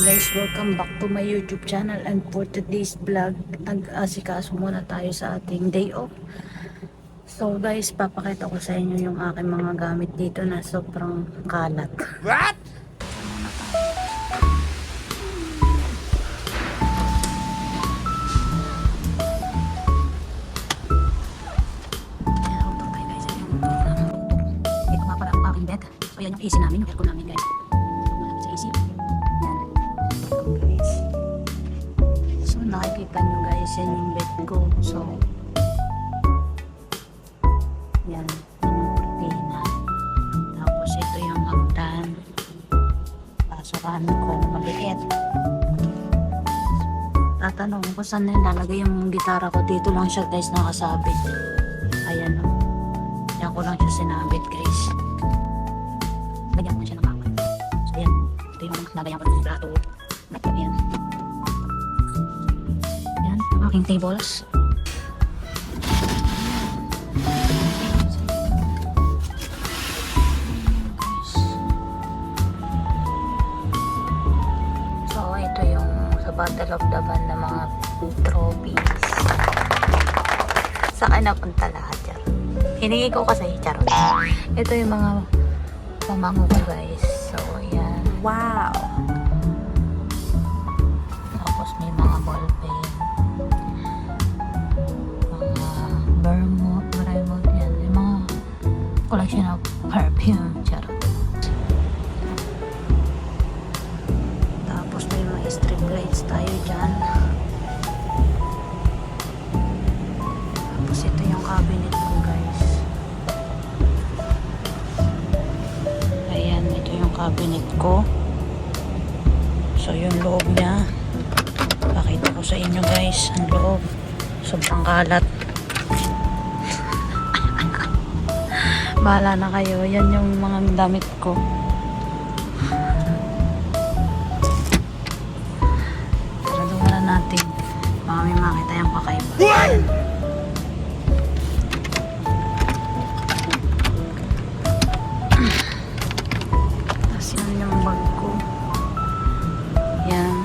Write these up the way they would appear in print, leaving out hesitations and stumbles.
Guys, welcome back to my YouTube channel, and for today's vlog, nag-asikaso muna tayo sa ating day off. So guys, papakita ko sa inyo yung aking mga gamit dito na sobrang kalat. What? Ito nga pala ang aking bed. So yan yung AC namin, yung aircon namin guys. Malapit sa AC. Yan. Guys. So nakikita nyo guys, yan yung bed ko. So yan. Yan yung kurtina. Tapos ito yung hagdan. Pasukan ko maliit. Tatanong ko saan nilalagay yung gitara ko. Dito lang siya guys nakasabit. Ayan o. Diyan ko lang siya sinabit guys. Lagyan ko siya ng bakal. So ayan. Ito yung lagayan ko ng plato. Ayan. Ayan. Ang aking tables. So ito yung sa Battle of the Band na mga trophies. Saan napunta lahat yan? Hiningi ko kasi charot. Ito yung mga pamango ko guys. So ayan. Wow! Tapos may mga ballpen. Mga vermouth yan. Yung mga collection of perfume. Charot. Tapos may mga strip lights tayo dyan. Tapos ito yung cabinet ko guys. Ayan, ito yung cabinet ko. So yung loob niya, pakita ko sa inyo guys, ang loob sobrang kalat. Bahala na kayo. Yan yung mga damit ko. Taraduhan natin, baka may makita yung kakaiba. Tapos yun yung bag ko. Yan.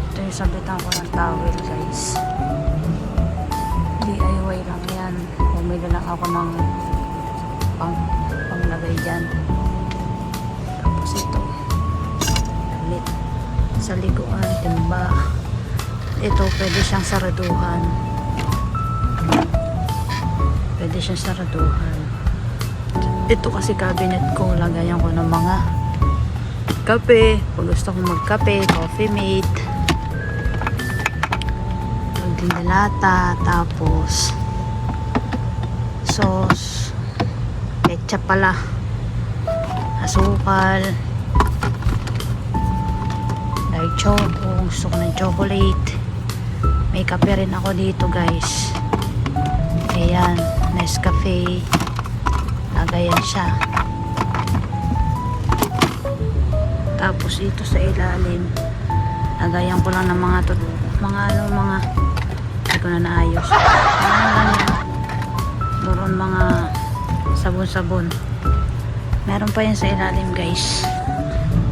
Ito yung sabitan ko ng towel guys. DIY lang yan. Bumili lang ako ng panglagay dyan. Tapos ito. Damit. Sa liguan, timba. Ito pwede siyang saraduhan. Pwede siyang saraduhan. Ito kasi cabinet ko, lagayan ko ng mga kape. Kung gusto kong magkape, coffee mate, magdinalata, tapos sauce, ketchup pala, asukal, dark choco, kung gusto ko ng chocolate. May kape rin ako dito guys. Ayan, Nescafe. Lagayan siya. Tapos ito sa ilalim, lagayan ko lang ng mga hindi ko na naayos. Doon mga sabon-sabon. Meron pa yan sa ilalim guys.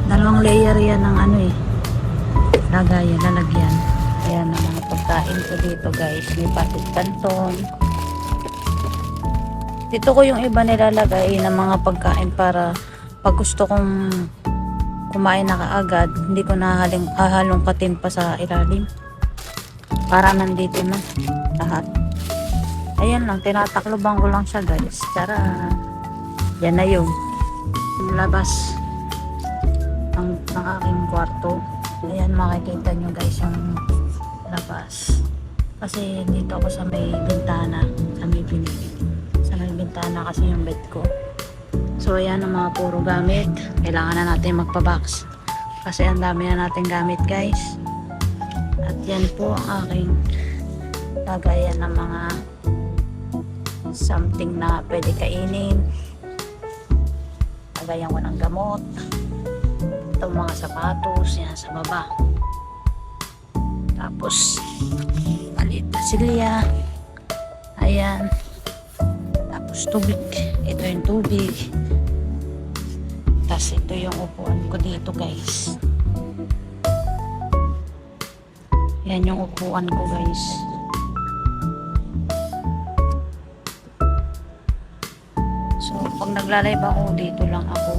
Dalawang layer yan ng lalagyan. Ayan ang mga pagkain ko dito guys. May patit canton. Dito ko yung iba nilalagay ng mga pagkain para pag gusto kong kumain na kaagad, hindi ko na hahalongkatin pa sa ilalim. Para nandito na lahat. Ayan lang, tinatakloban ko lang siya guys. Tara. Yan na yung labas ng aking kwarto. Ayan, makikita nyo guys yung labas. Kasi dito ako sa may bintana, sa may bintana kasi yung bed ko. So ayan ang mga puro gamit. Kailangan na natin magpa-box kasi ang dami na natin gamit guys. At yan po ang aking lagayan ng mga something na pwede kainin. Lagayan ko ng gamot. Itong mga sapatos yan sa baba. Tapos maliit na silya. Ayan. Tapos tubig. Ito yung tubig. Tapos ito yung upuan ko dito guys. Yan yung upuan ko, guys. So, pag nagla-live ako, dito lang ako.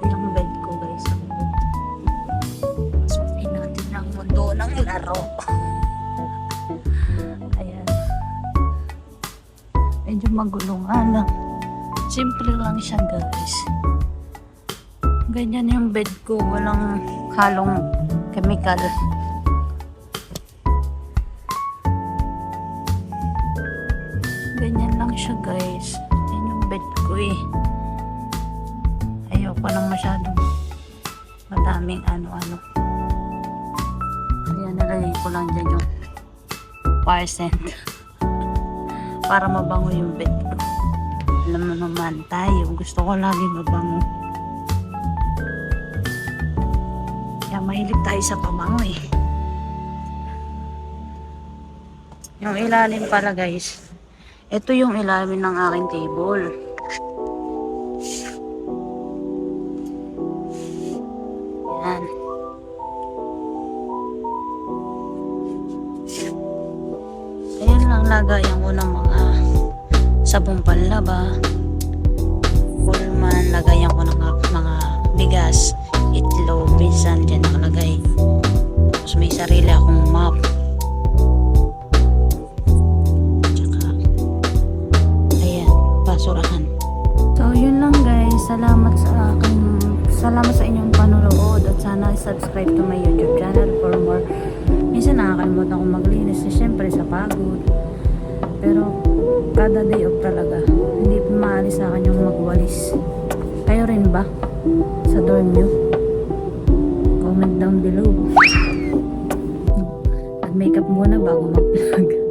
Ito yung bed ko, guys. Pasukin natin ang mundo ng laro. Ayan. Medyo magulo nga lang. Simple lang siya, guys. Ganyan yung bed ko. Walang halong chemical. Ganyan lang siya, guys. Yan yung bed ko eh. Ayoko lang masyadong madaming ano-ano. Kaya nalagay ko lang dyan yung fire scent. Para mabango yung bed ko. Alam mo naman tayo, gusto ko lagi mabango. Kaya mahilig tayo sa pabango eh. Yung ilalim pala, guys. Ito yung ilalim ng aking table. Yan. Ayan lang lagayan ko ng mga sabong panlaba. Pullman, lagayan ko ng mga bigas, itlog, minsan dyan nakalagay. Tapos may sarili akong map. Tsaka, ayan, basurahan. So, yun lang guys. Salamat sa inyong panonood at sana subscribe to my YouTube channel for more. Minsan nakakalimutan akong maglinis siyempre sa pagod. Pero, kada day off talaga. Hindi maalis sa akin yung magwalis. Kayo rin ba? Sa dorm nyo? Comment down below. Nag-makeup muna bago mag-vlog.